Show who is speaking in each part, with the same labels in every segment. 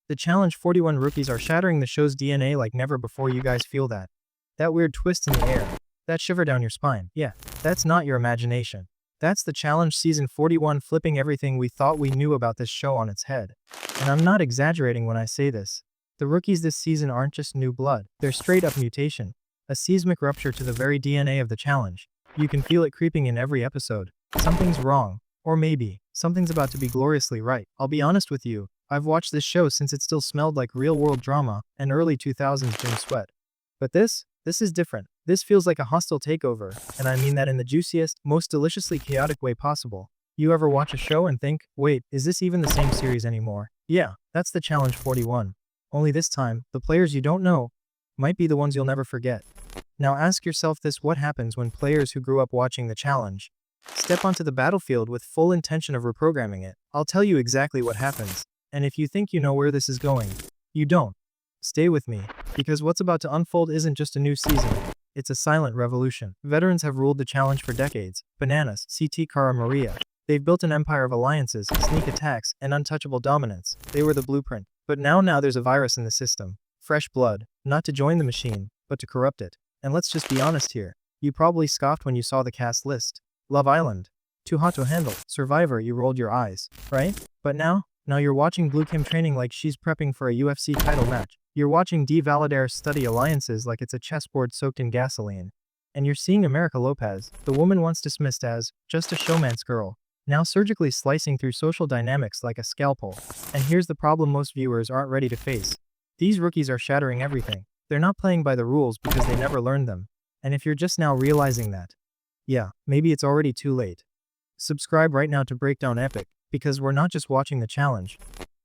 Speaker 1: The Challenge 41 rookies are shattering the show's DNA like never before. You guys feel that? That weird twist in the air. That shiver down your spine. Yeah, that's not your imagination. That's the Challenge Season 41 flipping everything we thought we knew about this show on its head. And I'm not exaggerating when I say this. The rookies this season aren't just new blood, they're straight up mutation. A seismic rupture to the very DNA of the challenge. You can feel it creeping in every episode. Something's wrong. Or maybe, something's about to be gloriously right. I'll be honest with you, I've watched this show since it still smelled like real-world drama and early 2000s Jim Sweat. But this is different. This feels like a hostile takeover, and I mean that in the juiciest, most deliciously chaotic way possible. You ever watch a show and think, wait, is this even the same series anymore? Yeah, that's the Challenge 41. Only this time, the players you don't know might be the ones you'll never forget. Now ask yourself this: what happens when players who grew up watching the challenge step onto the battlefield with full intention of reprogramming it? I'll tell you exactly what happens. And if you think you know where this is going, you don't. Stay with me, because what's about to unfold isn't just a new season, it's a silent revolution. Veterans have ruled the challenge for decades. Bananas, CT Cara Maria. They've built an empire of alliances, sneak attacks, and untouchable dominance. They were the blueprint. But now there's a virus in the system. Fresh blood, not to join the machine, but to corrupt it. And let's just be honest here. You probably scoffed when you saw the cast list. Love Island. Too hot to handle. Survivor, you rolled your eyes, right? But now you're watching Blue Kim training like she's prepping for a UFC title match. You're watching Dee Valadares study alliances like it's a chessboard soaked in gasoline. And you're seeing America Lopez, the woman once dismissed as just a showman's girl, now surgically slicing through social dynamics like a scalpel. And here's the problem most viewers aren't ready to face. These rookies are shattering everything. They're not playing by the rules because they never learned them. And if you're just now realizing that, yeah, maybe it's already too late. Subscribe right now to Breakdown Epic, because we're not just watching the challenge.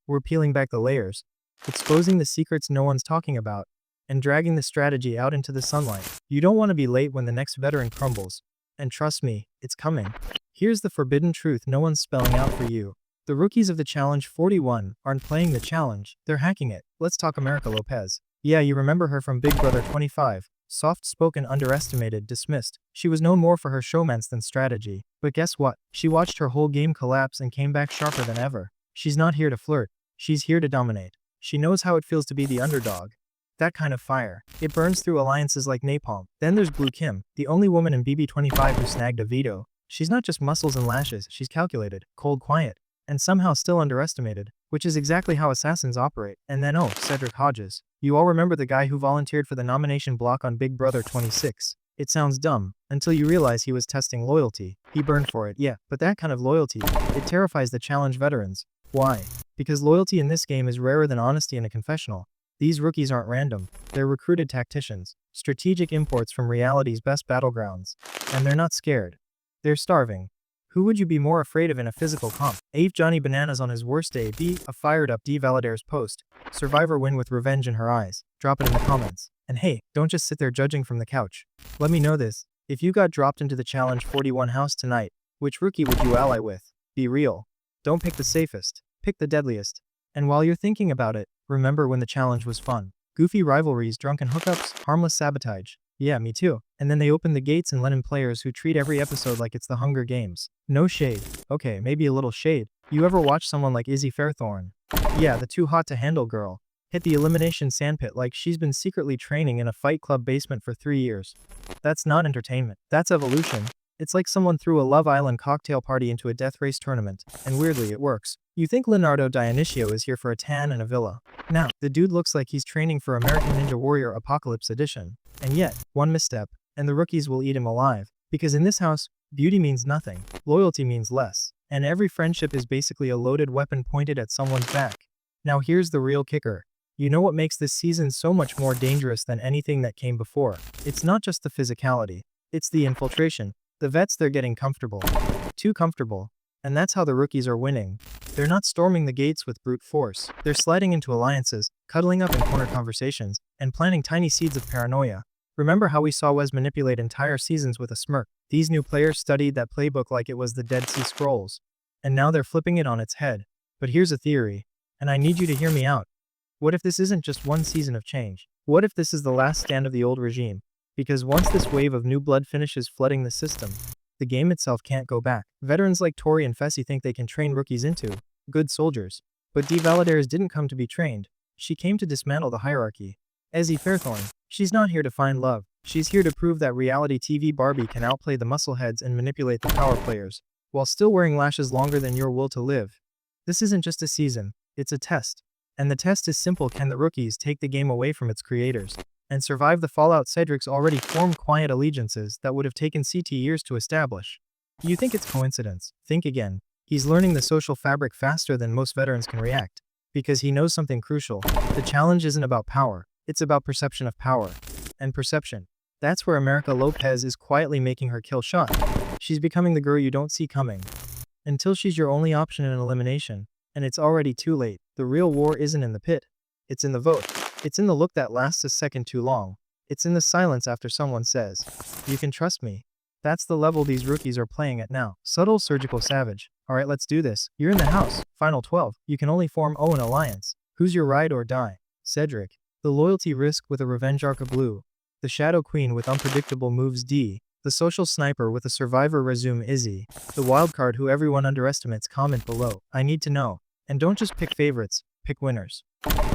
Speaker 1: We're peeling back the layers, exposing the secrets no one's talking about, and dragging the strategy out into the sunlight. You don't want to be late when the next veteran crumbles. And trust me, it's coming. Here's the forbidden truth no one's spelling out for you. The rookies of the Challenge 41 aren't playing the challenge, they're hacking it. Let's talk America Lopez. Yeah, you remember her from Big Brother 25. Soft-spoken, underestimated, dismissed. She was known more for her showmance than strategy. But guess what? She watched her whole game collapse and came back sharper than ever. She's not here to flirt. She's here to dominate. She knows how it feels to be the underdog. That kind of fire. It burns through alliances like napalm. Then there's Blue Kim, the only woman in BB25 who snagged a veto. She's not just muscles and lashes, she's calculated, cold quiet, and somehow still underestimated, which is exactly how assassins operate. And then Cedric Hodges. You all remember the guy who volunteered for the nomination block on Big Brother 26. It sounds dumb, until you realize he was testing loyalty. He burned for it, yeah, but that kind of loyalty, it terrifies the challenge veterans. Why? Because loyalty in this game is rarer than honesty in a confessional. These rookies aren't random. They're recruited tacticians, strategic imports from reality's best battlegrounds. And they're not scared. They're starving. Who would you be more afraid of in a physical comp? A. Johnny Bananas on his worst day. B. A fired up Dee Valadares post. Survivor win with revenge in her eyes. Drop it in the comments. And hey, don't just sit there judging from the couch. Let me know this. If you got dropped into the Challenge 41 house tonight, which rookie would you ally with? Be real. Don't pick the safest. Pick the deadliest. And while you're thinking about it, remember when the challenge was fun. Goofy rivalries, drunken hookups, harmless sabotage. Yeah, me too. And then they open the gates and let in players who treat every episode like it's the Hunger Games. No shade. Okay, maybe a little shade. You ever watch someone like Izzy Fairthorne? Yeah, the too hot to handle girl. Hit the elimination sandpit like she's been secretly training in a Fight Club basement for 3 years. That's not entertainment. That's evolution. It's like someone threw a Love Island cocktail party into a death race tournament, and weirdly it works. You think Leonardo Dionisio is here for a tan and a villa. Now, the dude looks like he's training for American Ninja Warrior Apocalypse Edition. And yet, one misstep, and the rookies will eat him alive. Because in this house, beauty means nothing, loyalty means less, and every friendship is basically a loaded weapon pointed at someone's back. Now here's the real kicker. You know what makes this season so much more dangerous than anything that came before? It's not just the physicality, it's the infiltration. The vets, they're getting comfortable. Too comfortable. And that's how the rookies are winning. They're not storming the gates with brute force. They're sliding into alliances, cuddling up in corner conversations, and planting tiny seeds of paranoia. Remember how we saw Wes manipulate entire seasons with a smirk? These new players studied that playbook like it was the Dead Sea Scrolls. And now they're flipping it on its head. But here's a theory, and I need you to hear me out. What if this isn't just one season of change? What if this is the last stand of the old regime? Because once this wave of new blood finishes flooding the system, the game itself can't go back. Veterans like Tori and Fessy think they can train rookies into good soldiers. But Dee Valadares didn't come to be trained. She came to dismantle the hierarchy. Ezzy Fairthorn. She's not here to find love. She's here to prove that reality TV Barbie can outplay the muscleheads and manipulate the power players, while still wearing lashes longer than your will to live. This isn't just a season, it's a test. And the test is simple: can the rookies take the game away from its creators and survive the fallout Cedric's already formed quiet allegiances that would have taken CT years to establish? You think it's coincidence? Think again. He's learning the social fabric faster than most veterans can react, because he knows something crucial. The challenge isn't about power, it's about perception of power. And perception. That's where America Lopez is quietly making her kill shot. She's becoming the girl you don't see coming, until she's your only option in elimination. And it's already too late. The real war isn't in the pit. It's in the vote. It's in the look that lasts a second too long. It's in the silence after someone says, "You can trust me." That's the level these rookies are playing at now. Subtle, surgical, savage. Alright, let's do this. You're in the house. Final 12. You can only form an alliance. Who's your ride or die? Cedric. The loyalty risk with a revenge arc of Blue. The Shadow Queen with unpredictable moves D. The social sniper with a survivor resume Izzy. The wildcard who everyone underestimates. Comment below. I need to know. And don't just pick favorites, pick winners.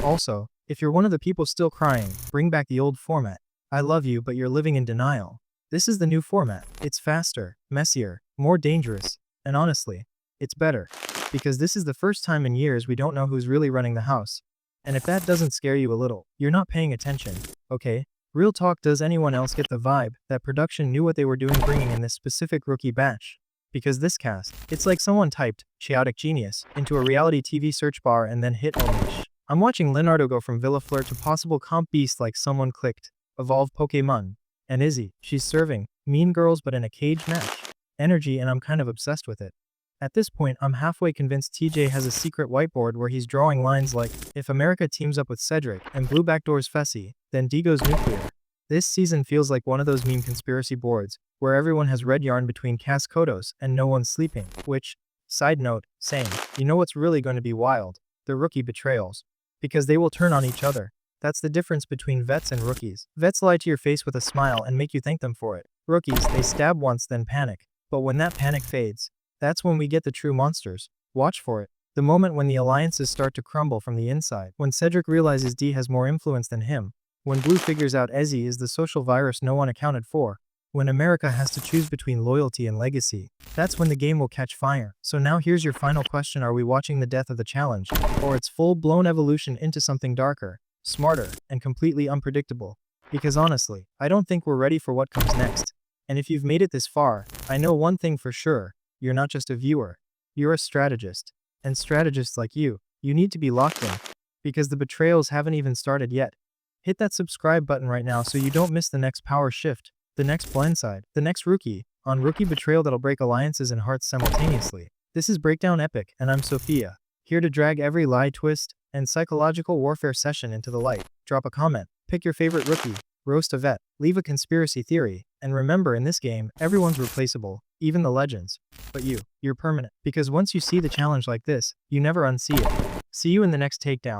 Speaker 1: Also, if you're one of the people still crying, bring back the old format. I love you, but you're living in denial. This is the new format. It's faster, messier, more dangerous, and honestly, it's better. Because this is the first time in years we don't know who's really running the house. And if that doesn't scare you a little, you're not paying attention, okay? Real talk, does anyone else get the vibe that production knew what they were doing bringing in this specific rookie batch? Because this cast, it's like someone typed "chaotic genius" into a reality TV search bar and then hit Unleash. I'm watching Leonardo go from Villa Flirt to possible comp beast like someone clicked Evolve Pokemon. And Izzy, she's serving Mean Girls but in a cage match. Energy, and I'm kind of obsessed with it. At this point, I'm halfway convinced TJ has a secret whiteboard where he's drawing lines like, if America teams up with Cedric and Blue backdoors Fessy, then D goes nuclear. This season feels like one of those meme conspiracy boards, where everyone has red yarn between Cascodos and no one's sleeping, which, side note, same. You know what's really going to be wild? The rookie betrayals. Because they will turn on each other. That's the difference between vets and rookies. Vets lie to your face with a smile and make you thank them for it. Rookies, they stab once then panic. But when that panic fades, that's when we get the true monsters. Watch for it. The moment when the alliances start to crumble from the inside. When Cedric realizes D has more influence than him. When Blue figures out Ezzy is the social virus no one accounted for. When America has to choose between loyalty and legacy. That's when the game will catch fire. So now here's your final question: are we watching the death of the challenge? Or its full-blown evolution into something darker, smarter, and completely unpredictable? Because honestly, I don't think we're ready for what comes next. And if you've made it this far, I know one thing for sure: you're not just a viewer, you're a strategist. And strategists like you need to be locked in. Because the betrayals haven't even started yet. Hit that subscribe button right now so you don't miss the next power shift, the next blindside, the next rookie on rookie betrayal that'll break alliances and hearts simultaneously. This is Breakdown Epic, and I'm Sophia, here to drag every lie, twist, and psychological warfare session into the light. Drop a comment, pick your favorite rookie, roast a vet, leave a conspiracy theory, and remember, in this game, everyone's replaceable, even the legends. But you're permanent. Because once you see the challenge like this, you never unsee it. See you in the next takedown.